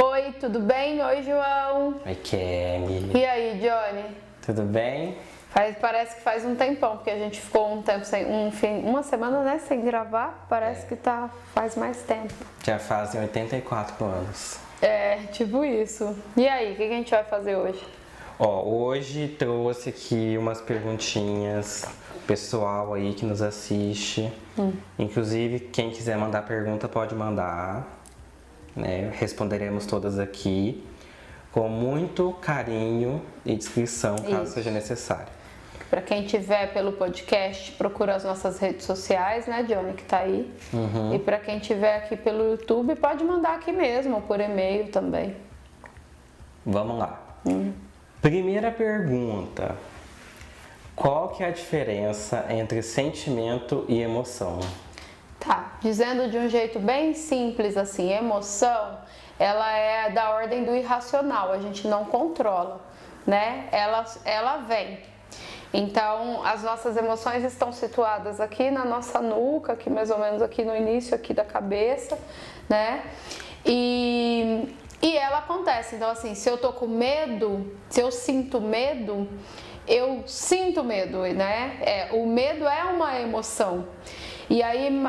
Oi, tudo bem? Oi, João. Oi, Kelly. E aí, Johnny? Tudo bem? Parece que faz um tempão, porque a gente ficou um tempo uma semana, né, sem gravar. Parece que faz mais tempo. Já fazem 84 anos. É, tipo isso. E aí, o que a gente vai fazer hoje? Hoje trouxe aqui umas perguntinhas pessoal aí que nos assiste. Inclusive, quem quiser mandar pergunta pode mandar, né? Responderemos todas aqui com muito carinho e descrição, caso seja necessário. Para quem tiver pelo podcast, procura as nossas redes sociais, né, Johnny, que tá aí. E para quem tiver aqui pelo YouTube, pode mandar aqui mesmo, ou por e-mail também. Vamos lá. Primeira pergunta. Qual que é a diferença entre sentimento e emoção? Tá, dizendo de um jeito bem simples assim, emoção, ela é da ordem do irracional, a gente não controla, né? Ela vem. Então, as nossas emoções estão situadas aqui na nossa nuca, aqui mais ou menos aqui no início aqui da cabeça, né? E ela acontece. Então, assim, se eu tô com medo, se eu sinto medo, né? O medo é uma emoção. E aí,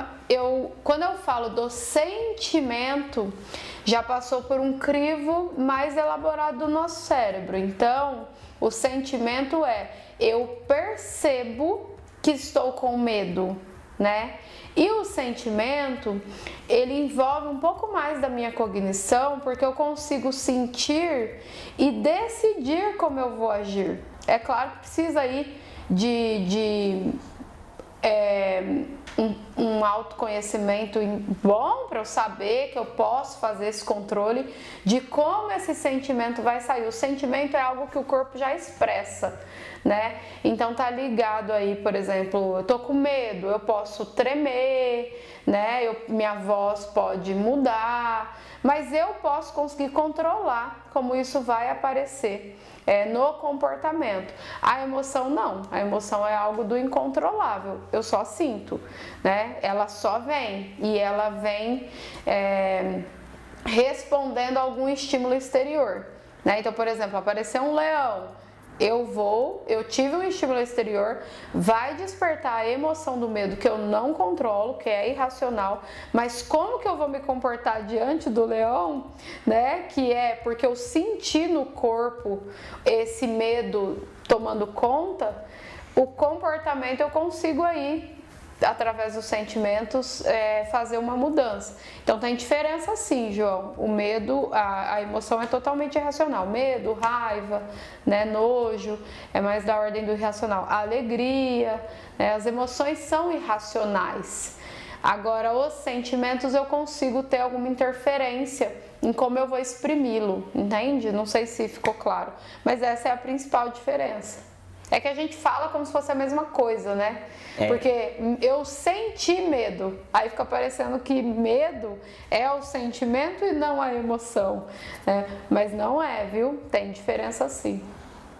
quando eu falo do sentimento, já passou por um crivo mais elaborado do nosso cérebro. Então, o sentimento eu percebo que estou com medo, né? E o sentimento, ele envolve um pouco mais da minha cognição, porque eu consigo sentir e decidir como eu vou agir. É claro que precisa aí um autoconhecimento bom para eu saber que eu posso fazer esse controle de como esse sentimento vai sair. O sentimento é algo que o corpo já expressa, né? Então tá ligado aí, por exemplo, eu tô com medo, eu posso tremer, né? Minha voz pode mudar, mas eu posso conseguir controlar como isso vai aparecer no comportamento. A emoção não, a emoção é algo do incontrolável, eu só sinto, né? Ela só vem e ela vem respondendo a algum estímulo exterior, né? Então, por exemplo, apareceu um leão, eu tive um estímulo exterior, vai despertar a emoção do medo que eu não controlo, que é irracional, mas como que eu vou me comportar diante do leão, né? Que é porque eu senti no corpo esse medo tomando conta, o comportamento eu consigo aí, através dos sentimentos, fazer uma mudança. Então tem diferença sim, João. O medo, a emoção é totalmente irracional. Medo, raiva, né, nojo, é mais da ordem do irracional. A alegria, né, as emoções são irracionais. Agora, os sentimentos eu consigo ter alguma interferência em como eu vou exprimi-lo, entende? Não sei se ficou claro, mas essa é a principal diferença. É que a gente fala como se fosse a mesma coisa, né? Porque eu senti medo, aí fica parecendo que medo é o sentimento e não a emoção, né? Mas não é, viu? Tem diferença sim.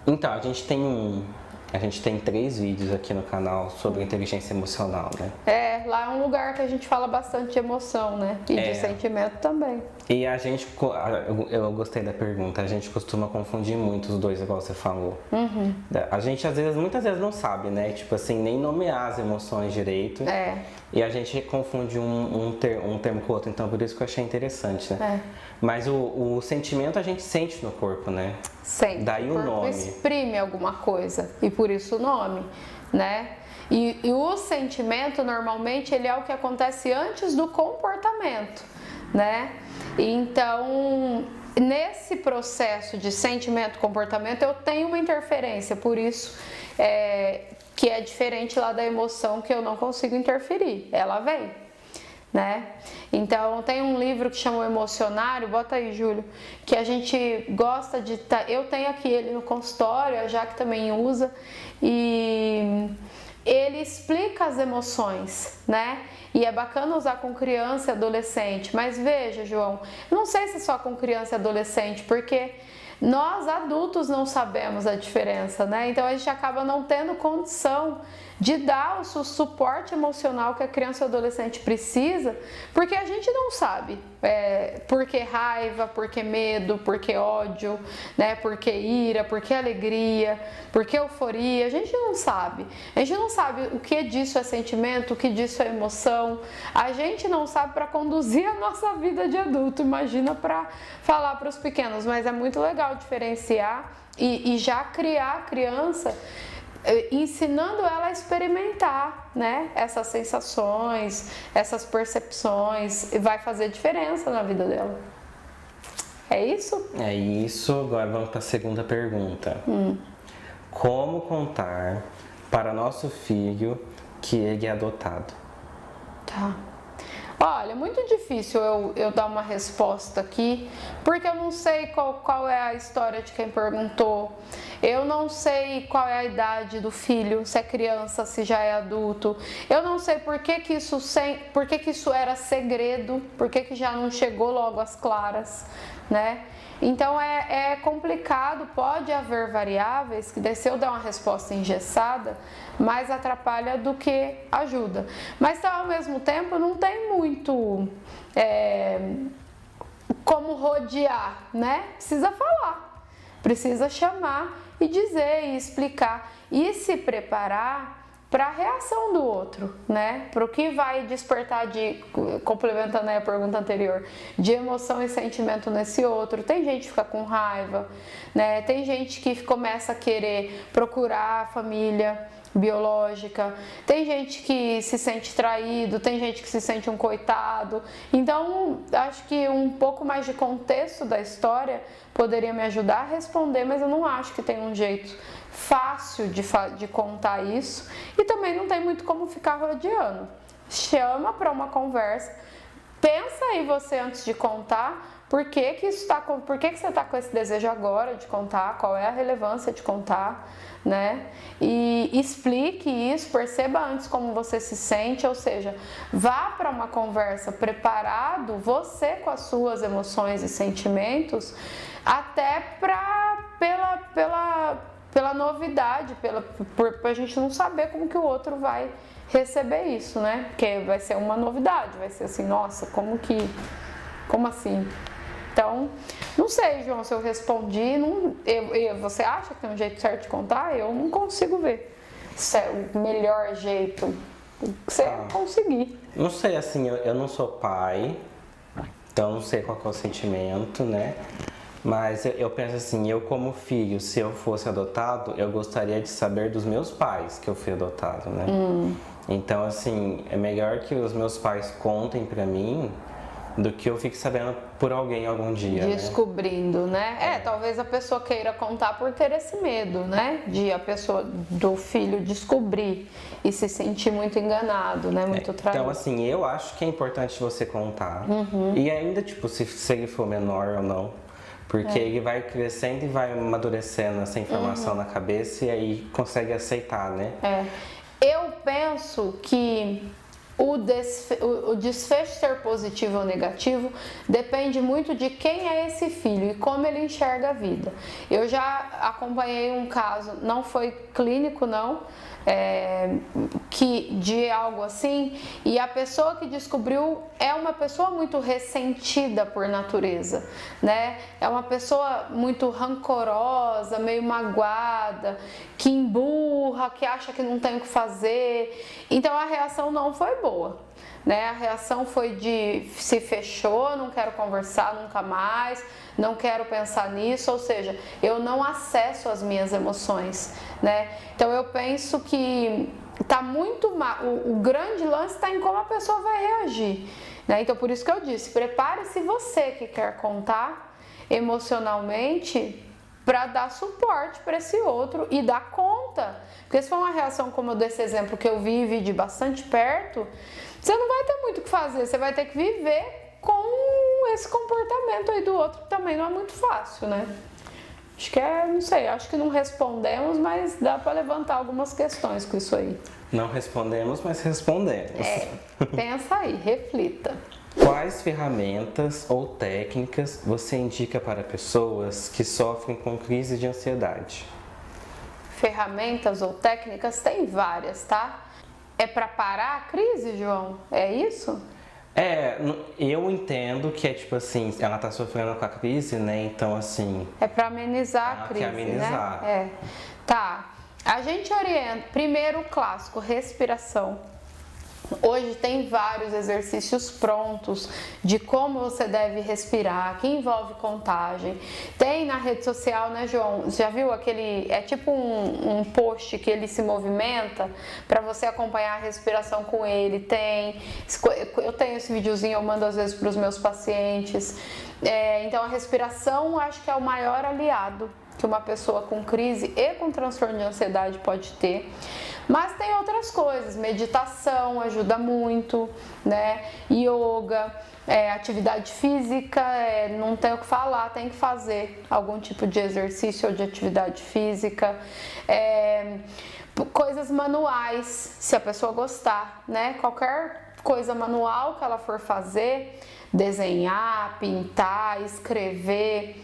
Então, a gente tem 3 vídeos aqui no canal sobre inteligência emocional, né? Lá é um lugar que a gente fala bastante de emoção, né? E de sentimento também. E eu gostei da pergunta, a gente costuma confundir muito os dois, igual você falou. A gente muitas vezes não sabe, né? Tipo assim, nem nomear as emoções direito. E a gente confunde um termo com o outro, então por isso que eu achei interessante, né? Mas o sentimento a gente sente no corpo, né? Sente. Daí o nome. Exprime alguma coisa e por isso o nome, né? E o sentimento normalmente ele é o que acontece antes do comportamento, né? Então, nesse processo de sentimento e comportamento eu tenho uma interferência, por isso que é diferente lá da emoção que eu não consigo interferir, ela vem, né? Então tem um livro que chama O Emocionário, bota aí, Júlio, que a gente gosta de eu tenho aqui ele no consultório, a Jaque também usa, e ele explica as emoções, né? E é bacana usar com criança e adolescente, mas veja, João, não sei se só com criança e adolescente, porque nós adultos não sabemos a diferença, né? Então a gente acaba não tendo condição de dar o suporte emocional que a criança e o adolescente precisa, porque a gente não sabe. Por que raiva, por que medo, por que ódio, né? Por que ira, por que alegria, por que euforia? A gente não sabe. A gente não sabe o que disso é sentimento, o que disso é emoção. A gente não sabe para conduzir a nossa vida de adulto. Imagina para falar para os pequenos. Mas é muito legal diferenciar e já criar a criança, ensinando ela a experimentar, né, essas sensações, essas percepções, vai fazer diferença na vida dela. É isso? É isso. Agora vamos para a segunda pergunta. Como contar para nosso filho que ele é adotado? Tá. Olha, muito difícil eu dar uma resposta aqui, porque eu não sei qual é a história de quem perguntou, eu não sei qual é a idade do filho, se é criança, se já é adulto, eu não sei por que isso era segredo, por que já não chegou logo às claras, né? Então é complicado, pode haver variáveis que se eu der uma resposta engessada, mais atrapalha do que ajuda. Mas ao mesmo tempo não tem muito como rodear, né? Precisa falar, precisa chamar e dizer e explicar e se preparar para a reação do outro, né? Para o que vai despertar complementando aí a pergunta anterior, de emoção e sentimento nesse outro. Tem gente que fica com raiva, né? Tem gente que começa a querer procurar a família biológica, tem gente que se sente traído, tem gente que se sente um coitado. Então, acho que um pouco mais de contexto da história poderia me ajudar a responder, mas eu não acho que tem um jeito fácil de contar isso e também não tem muito como ficar rodeando. Chama para uma conversa, pensa aí você antes de contar. Por que você está com esse desejo agora de contar? Qual é a relevância de contar, né? E explique isso, perceba antes como você se sente, ou seja, vá para uma conversa preparado, você com as suas emoções e sentimentos, até pela novidade, pra gente não saber como que o outro vai receber isso, né? Porque vai ser uma novidade, vai ser assim, nossa, como assim? Então, não sei, João, se eu respondi, você acha que tem um jeito certo de contar? Eu não consigo ver se é o melhor jeito que você conseguir. Não sei, assim, eu não sou pai, então não sei qual é o sentimento, né? Mas eu penso assim, eu como filho, se eu fosse adotado, eu gostaria de saber dos meus pais que eu fui adotado, né? Então, assim, é melhor que os meus pais contem pra mim do que eu fique sabendo por alguém algum dia, descobrindo, né? Talvez a pessoa queira contar por ter esse medo, né? De a pessoa do filho descobrir e se sentir muito enganado, né? Muito traído. Então, assim, eu acho que é importante você contar. E ainda, tipo, se ele for menor ou não. Porque ele vai crescendo e vai amadurecendo essa informação na cabeça e aí consegue aceitar, né? Eu penso que o desfecho ser positivo ou negativo depende muito de quem é esse filho e como ele enxerga a vida. Eu já acompanhei um caso, não foi clínico não, de algo assim, e a pessoa que descobriu é uma pessoa muito ressentida por natureza, né? É uma pessoa muito rancorosa, meio magoada, que emburra, que acha que não tem o que fazer. Então a reação não foi boa, né? A reação foi de se fechou, não quero conversar nunca mais, não quero pensar nisso, ou seja, eu não acesso as minhas emoções, né? Então eu penso que tá muito o grande lance está em como a pessoa vai reagir, né? Então por isso que eu disse, prepare-se você que quer contar emocionalmente para dar suporte para esse outro e dar conta, porque se for uma reação como eu desse exemplo que eu vi de bastante perto, você não vai ter muito o que fazer, você vai ter que viver com esse comportamento aí do outro, que também não é muito fácil, né? Acho que não sei, acho que não respondemos, mas dá para levantar algumas questões com isso aí. Não respondemos, mas respondemos. Pensa aí, reflita. Quais ferramentas ou técnicas você indica para pessoas que sofrem com crise de ansiedade? Ferramentas ou técnicas tem várias, tá? É para parar a crise, João? É isso? Eu entendo que é tipo assim, ela tá sofrendo com a crise, né? Então assim. É para amenizar a crise, amenizar. né? Tá. A gente orienta, primeiro o clássico, respiração. Hoje tem vários exercícios prontos de como você deve respirar, que envolve contagem. Tem na rede social, né, João? Já viu aquele, é tipo um post que ele se movimenta para você acompanhar a respiração com ele. Eu tenho esse videozinho, eu mando às vezes para os meus pacientes. Então a respiração acho que é o maior aliado que uma pessoa com crise e com transtorno de ansiedade pode ter. Mas tem outras coisas, meditação ajuda muito, né? Yoga, atividade física, não tem o que falar, tem que fazer algum tipo de exercício ou de atividade física. Coisas manuais, se a pessoa gostar, né? Qualquer coisa manual que ela for fazer, desenhar, pintar, escrever,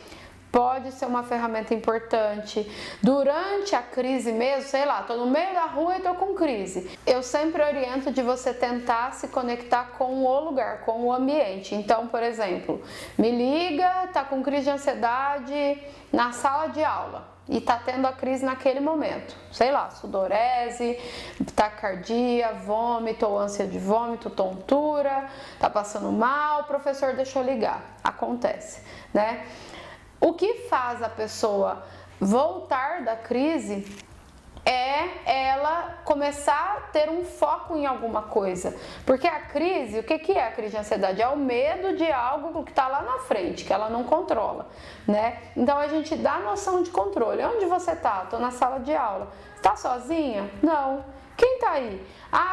pode ser uma ferramenta importante. Durante a crise mesmo, sei lá, tô no meio da rua e tô com crise. Eu sempre oriento de você tentar se conectar com o lugar, com o ambiente. Então, por exemplo, me liga, tá com crise de ansiedade na sala de aula e tá tendo a crise naquele momento. Sei lá, sudorese, taquicardia, vômito ou ânsia de vômito, tontura, tá passando mal, o professor deixou ligar. Acontece, né? O que faz a pessoa voltar da crise é ela começar a ter um foco em alguma coisa. Porque a crise, o que é a crise de ansiedade? É o medo de algo que está lá na frente, que ela não controla, né? Então a gente dá noção de controle. Onde você está? Estou na sala de aula. Está sozinha? Não. Quem está aí?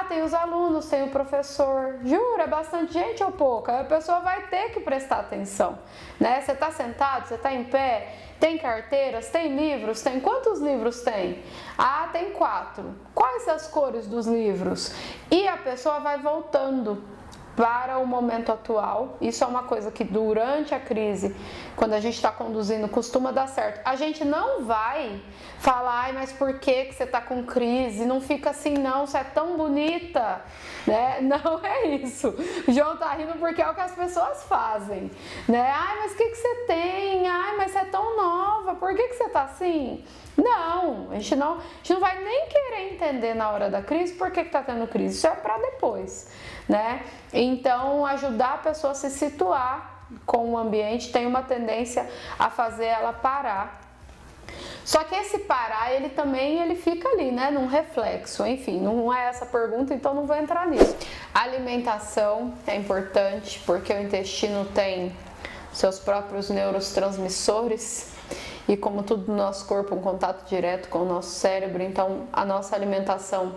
Tem os alunos, tem o professor. Jura, é bastante gente ou pouca? Aí a pessoa vai ter que prestar atenção, né? Você está sentado, você está em pé, tem carteiras, tem livros, tem quantos livros tem? Tem 4. Quais as cores dos livros? E a pessoa vai voltando para o momento atual. Isso é uma coisa que durante a crise, quando a gente está conduzindo, costuma dar certo. A gente não vai falar, mas por que você está com crise? Não fica assim não, você é tão bonita, né? Não é isso. O João tá rindo porque é o que as pessoas fazem, né? Mas o que você tem? Mas você é tão nova, por que você tá assim? Não, a gente não vai nem querer entender na hora da crise por que tá tendo crise. Isso é para depois, né? Então, ajudar a pessoa a se situar com o ambiente tem uma tendência a fazer ela parar. Só que esse parar, ele fica ali, né, num reflexo. Enfim, não é essa pergunta, então não vou entrar nisso. A alimentação é importante porque o intestino tem seus próprios neurotransmissores e, como tudo no nosso corpo, um contato direto com o nosso cérebro. Então, a nossa alimentação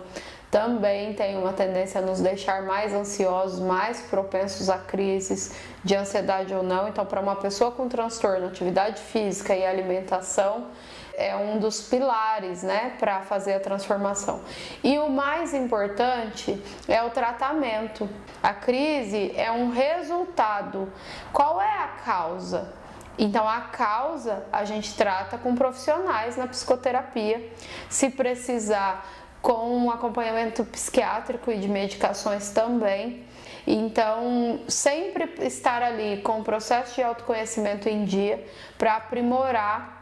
também tem uma tendência a nos deixar mais ansiosos, mais propensos a crises de ansiedade ou não. Então, para uma pessoa com transtorno, atividade física e alimentação é um dos pilares, né, para fazer a transformação. E o mais importante é o tratamento. A crise é um resultado. Qual é a causa? Então, a causa a gente trata com profissionais na psicoterapia. Se precisar, com um acompanhamento psiquiátrico e de medicações também. Então, sempre estar ali com o processo de autoconhecimento em dia para aprimorar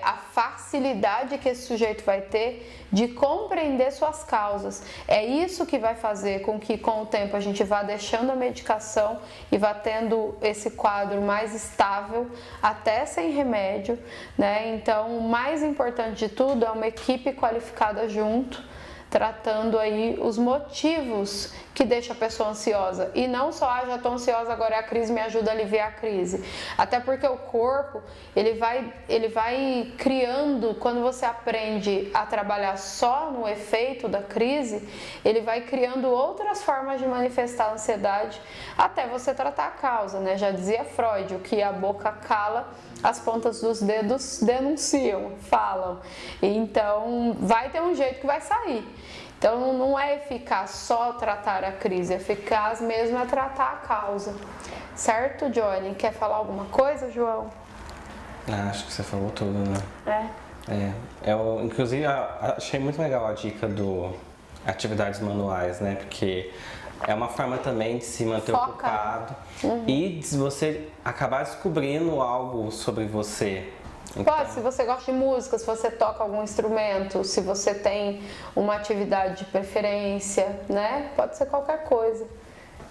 a facilidade que esse sujeito vai ter de compreender suas causas. É isso que vai fazer com que, com o tempo, a gente vá deixando a medicação e vá tendo esse quadro mais estável, até sem remédio, né? Então, o mais importante de tudo é uma equipe qualificada junto, tratando aí os motivos que deixa a pessoa ansiosa. E não só, já estou ansiosa, agora é a crise, me ajuda a aliviar a crise. Até porque o corpo, ele vai criando, quando você aprende a trabalhar só no efeito da crise, ele vai criando outras formas de manifestar a ansiedade, até você tratar a causa, né? Já dizia Freud, o que a boca cala, as pontas dos dedos denunciam, falam. Então, vai ter um jeito que vai sair. Então, não é eficaz só tratar a crise, é eficaz mesmo é tratar a causa. Certo, Johnny? Quer falar alguma coisa, João? Acho que você falou tudo, né? Eu, inclusive, achei muito legal a dica do atividades manuais, né? Porque É uma forma também de se manter ocupado e de você acabar descobrindo algo sobre você. Então... Pode, se você gosta de música, se você toca algum instrumento, se você tem uma atividade de preferência, né? Pode ser qualquer coisa.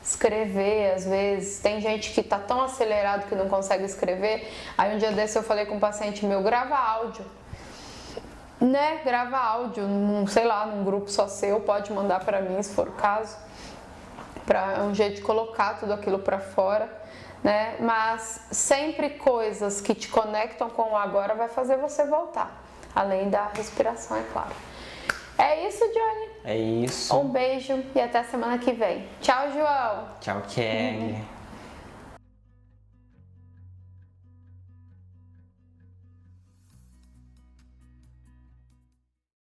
Escrever, às vezes, tem gente que tá tão acelerado que não consegue escrever. Aí um dia desse eu falei com um paciente meu, grava áudio. Né? Grava áudio, sei lá, num grupo só seu, pode mandar pra mim se for o caso. É um jeito de colocar tudo aquilo pra fora. Né? Mas sempre coisas que te conectam com o agora vai fazer você voltar, além da respiração, é claro. É isso, Johnny? É isso. Um beijo e até a semana que vem. Tchau, João. Tchau, Kelly.